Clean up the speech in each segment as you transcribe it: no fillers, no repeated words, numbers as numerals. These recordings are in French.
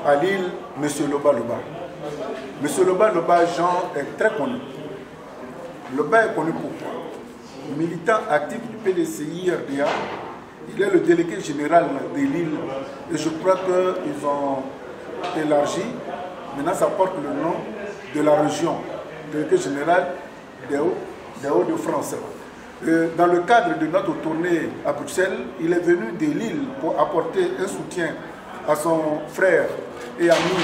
à Lille, M. Loba Loba. M. Loba Loba Jean est très connu. Loba est connu pourquoi? Militant actif du PDCI RDA, il est le délégué général de Lille et je crois qu'ils ont élargi. Maintenant, ça porte le nom de la région, délégué général des Hauts-de-France. Dans le cadre de notre tournée à Bruxelles, il est venu de Lille pour apporter un soutien à son frère et ami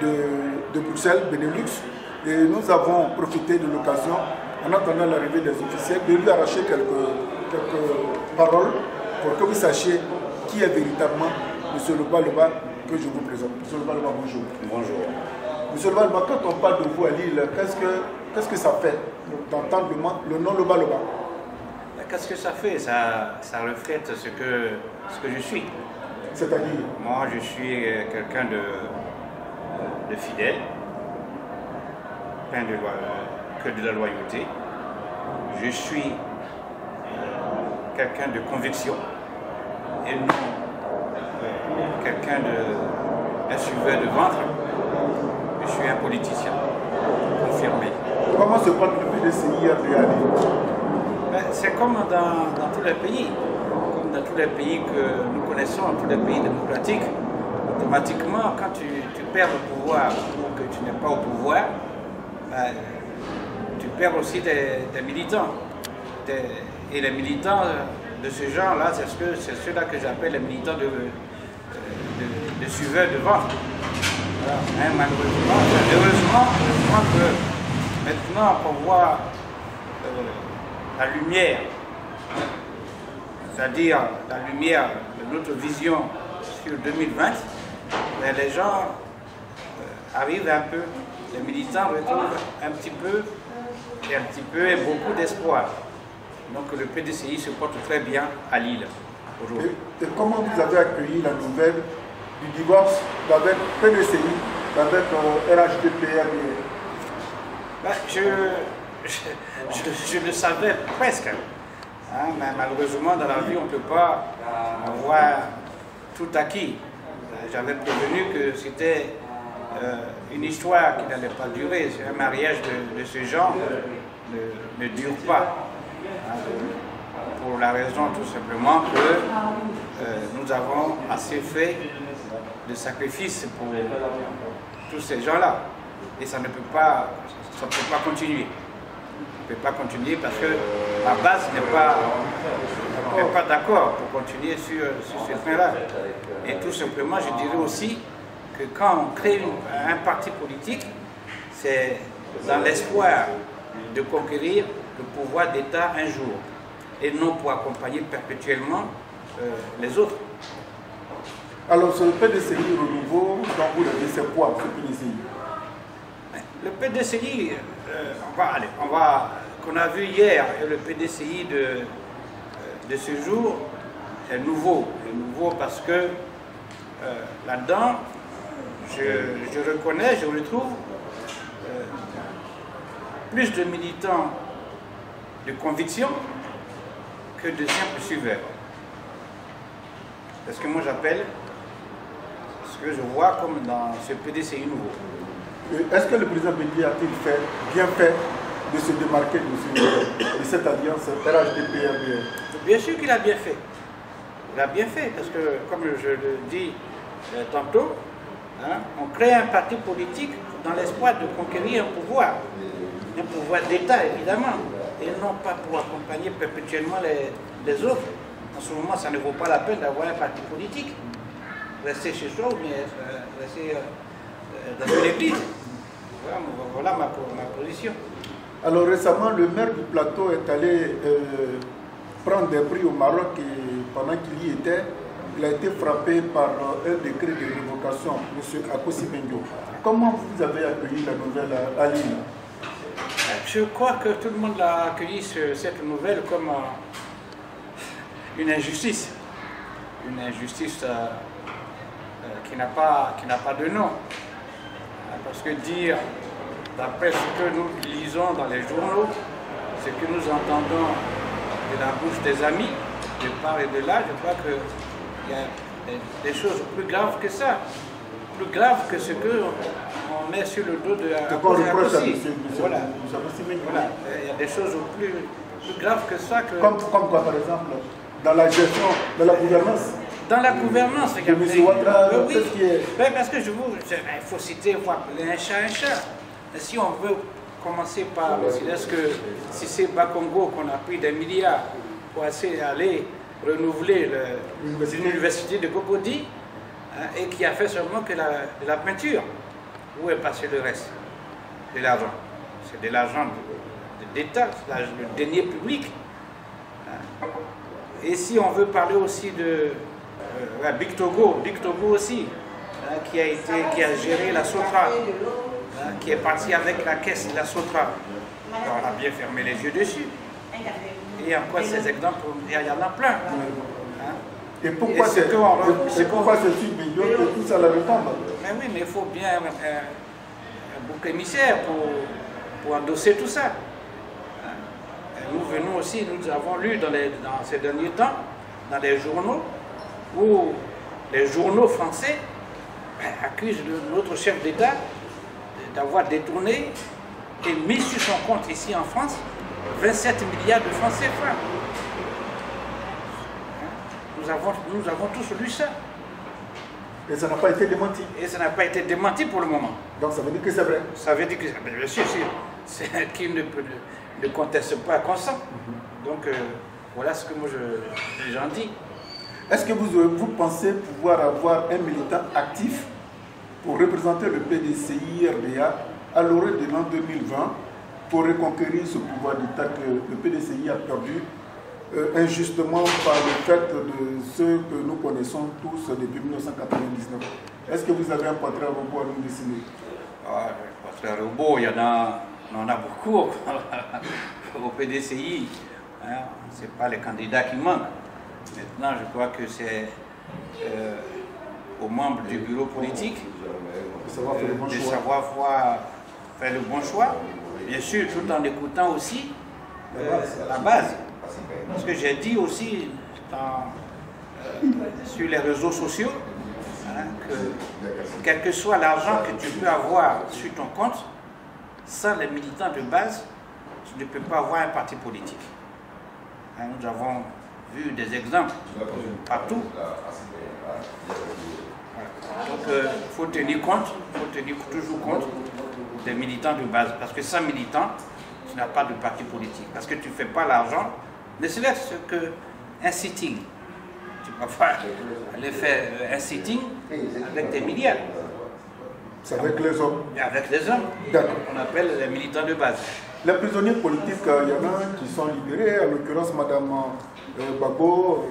de Bruxelles, Benelux. Et nous avons profité de l'occasion, en attendant l'arrivée des officiels, de lui arracher quelques paroles pour que vous sachiez qui est véritablement M. Loba Loba que je vous présente. M. Loba Loba, bonjour. Bonjour. M. Loba Loba, quand on parle de vous à Lille, qu'est-ce que ça fait d'entendre le nom Loba Loba? Qu'est-ce que ça fait? Ça reflète ce que je suis. C'est-à-dire? Moi, je suis quelqu'un de fidèle, plein de la loyauté. Je suis quelqu'un de conviction et non quelqu'un d'un suiveur de ventre. Je suis un politicien confirmé. Comment se porte le PDCI RDA? C'est comme dans tous les pays. Comme dans tous les pays que nous connaissons, tous les pays démocratiques, automatiquement, quand tu perds le pouvoir ou que tu n'es pas au pouvoir, tu perds aussi des militants. Et les militants de ce genre-là, c'est ceux-là que j'appelle les militants de suiveurs de ventre. Voilà. Malheureusement, heureusement que maintenant qu'on voit la lumière, c'est-à-dire la lumière de notre vision sur 2020, mais les gens arrivent un peu, les militants retrouvent un petit peu et beaucoup d'espoir. Donc le PDCI se porte très bien à Lille aujourd'hui. Et comment vous avez accueilli la nouvelle du divorce d'avec PDCI, avec RHDP? Je le savais presque. Hein, mais malheureusement, dans la vie, on ne peut pas avoir tout acquis. J'avais prévenu que c'était une histoire qui n'allait pas durer. Un mariage de ce genre ne dure pas. Hein, pour la raison tout simplement que nous avons assez fait de sacrifices pour tous ces gens-là. Et ça ne peut pas continuer. Ça ne peut pas continuer parce que la base n'est pas d'accord pour continuer sur ce train-là. Et tout simplement, je dirais aussi que quand on crée un parti politique, c'est dans l'espoir de conquérir le pouvoir d'État un jour, et non pour accompagner perpétuellement les autres. Alors, ce PDCI renouveau, dont vous l'avez, c'est quoi ce PDCI? Le PDCI, qu'on a vu hier, et le PDCI de ce jour est nouveau. Est nouveau parce que là-dedans, je reconnais, je retrouve plus de militants de conviction que de simples suiveurs. C'est ce que moi j'appelle, ce que je vois comme dans ce PDCI nouveau. Est-ce que le président Bédié a-t-il bien fait de se démarquer de cette alliance RHDP-RDA? Bien sûr qu'il a bien fait. Il a bien fait parce que, comme je le dis tantôt, hein, on crée un parti politique dans l'espoir de conquérir un pouvoir d'État évidemment, et non pas pour accompagner perpétuellement les autres. En ce moment, ça ne vaut pas la peine d'avoir un parti politique. Rester chez soi ou bien rester dans une église. Voilà ma position. Alors récemment, le maire du plateau est allé prendre des prix au Maroc et pendant qu'il y était, il a été frappé par un décret de révocation, M. Akossi Benjo. Comment vous avez accueilli la nouvelle à Lille? Je crois que tout le monde a accueilli cette nouvelle comme une injustice. Une injustice qui n'a pas de nom. Parce que dire, d'après ce que nous lisons dans les journaux, ce que nous entendons de la bouche des amis, de part et de là, je crois qu'il y a des choses plus graves que ça. plus grave que ce qu'on met sur le dos de la Abossi. Voilà. Voilà. Il y a des choses plus graves que ça. Comme quoi, par exemple, dans la gestion, dans la gouvernance. Dans la gouvernance, regardez. Oui, parce que il faut citer, un chat. Si on veut commencer par, est-ce que si c'est Bakongo qu'on a pris des milliards pour aller renouveler l'université de Cocody, hein, et qui a fait seulement que la peinture, où est passé le reste de l'argent? C'est de l'argent d'État, le denier public. Hein. Et si on veut parler aussi de Big Togo aussi, hein, qui a géré la Sotra, hein, qui est parti avec la caisse de la Sotra. Alors, on a bien fermé les yeux dessus. Et encore ces exemples, il y en a plein. Hein. Et pourquoi c'est 6 millions et tout ça la retombe? Mais oui, mais il faut bien un bouc émissaire pour endosser tout ça. Nous venons aussi, nous avons lu dans ces derniers temps, dans les journaux, où les journaux français accusent notre chef d'État d'avoir détourné et mis sur son compte ici en France 27 milliards de francs CFA. Nous avons tous lu ça. Et ça n'a pas été démenti. Et ça n'a pas été démenti pour le moment. Donc ça veut dire que c'est vrai. Ça veut dire que c'est vrai. Bien sûr, c'est qui ne conteste pas consent. Donc voilà ce que moi j'en dis. Est-ce que vous pensez pouvoir avoir un militant actif pour représenter le PDCI-RDA à l'orée de l'an 2020 pour reconquérir ce pouvoir d'État que le PDCI a perdu injustement par le fait de ce que nous connaissons tous depuis 1999? Est-ce que vous avez un portrait robot à nous dessiner? Le portrait robot, on en a beaucoup au PDCI. Hein, ce n'est pas les candidats qui manquent. Maintenant, je crois que c'est aux membres du bureau politique de savoir faire le bon choix. Bien sûr, tout en écoutant aussi la base. Parce que j'ai dit aussi sur les réseaux sociaux, hein, que quel que soit l'argent que tu peux avoir sur ton compte, sans les militants de base, tu ne peux pas avoir un parti politique. Hein, nous avons vu des exemples partout. Donc il faut tenir toujours compte des militants de base. Parce que sans militants, tu n'as pas de parti politique. Parce que tu ne fais pas l'argent, ne serait-ce qu'un sitting. Tu ne peux pas aller faire un sitting avec des milliards. C'est avec les hommes. Avec les hommes. D'accord. On appelle les militants de base. Les prisonniers politiques, il y en a qui sont libérés, en l'occurrence Mme Gbagbo,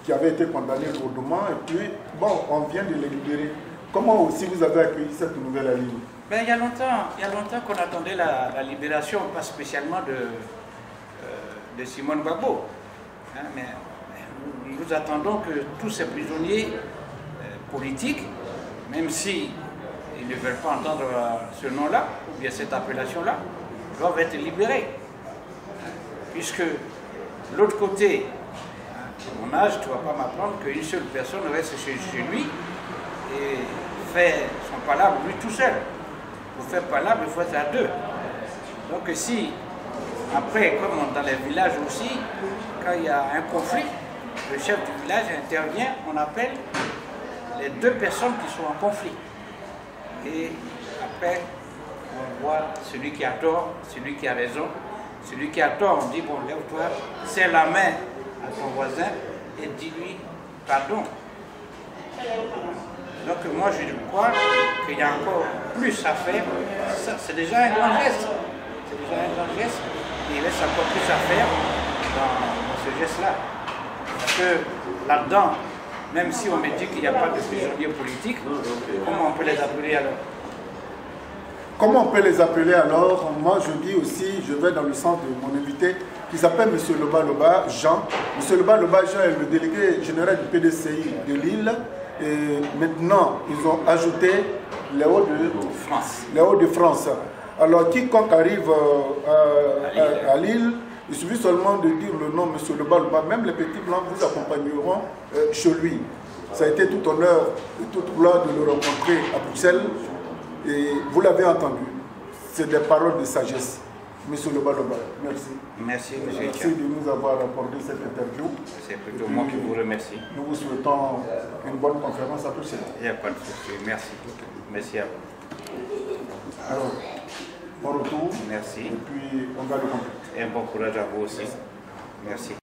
qui avait été condamnée lourdement, et puis, bon, on vient de les libérer. Comment aussi vous avez accueilli cette nouvelle ligne? Ben, il y a longtemps qu'on attendait la libération, pas spécialement de Simone Gbagbo. Hein, mais nous attendons que tous ces prisonniers politiques, même si ils ne veulent pas entendre ce nom-là, ou bien cette appellation-là, doivent être libérés. Puisque l'autre côté, à mon âge, tu ne vas pas m'apprendre qu'une seule personne reste chez lui et fait son palabre lui tout seul. Pour faire palabre, il faut être à deux. Donc si, après, comme dans les villages aussi, quand il y a un conflit, le chef du village intervient, on appelle les deux personnes qui sont en conflit. Et après, on voit celui qui a tort, celui qui a raison. Celui qui a tort, on dit, bon, lève-toi, serre la main à ton voisin et dis-lui pardon. Donc moi, je crois qu'il y a encore plus à faire. C'est déjà un grand geste. C'est déjà un grand geste. Et il reste encore plus à faire dans ce geste-là. Parce que là-dedans, même si on me dit qu'il n'y a pas de prisonniers politiques, comment on peut les appeler alors? Comment on peut les appeler alors? Moi je dis aussi, je vais dans le sens de mon invité qui s'appelle M. Loba Loba Jean. M. Loba Loba Jean est le délégué général du PDCI de Lille. Et maintenant, ils ont ajouté les Hauts-de-France. Alors quiconque arrive à Lille, il suffit seulement de dire le nom M. Loba Loba. Même les petits blancs vous accompagneront chez lui. Ça a été tout honneur et toute gloire de le rencontrer à Bruxelles. Et vous l'avez entendu, c'est des paroles de sagesse. Monsieur Loba Loba, merci. Merci, monsieur. Merci de nous avoir accordé cette interview. C'est plutôt moi qui vous remercie. Nous vous souhaitons une bonne conférence à Bruxelles. Il n'y a pas de souci. Merci. Merci à vous. Alors, bon retour. Merci. Et puis, on va le compter. Et un bon courage à vous aussi. Merci.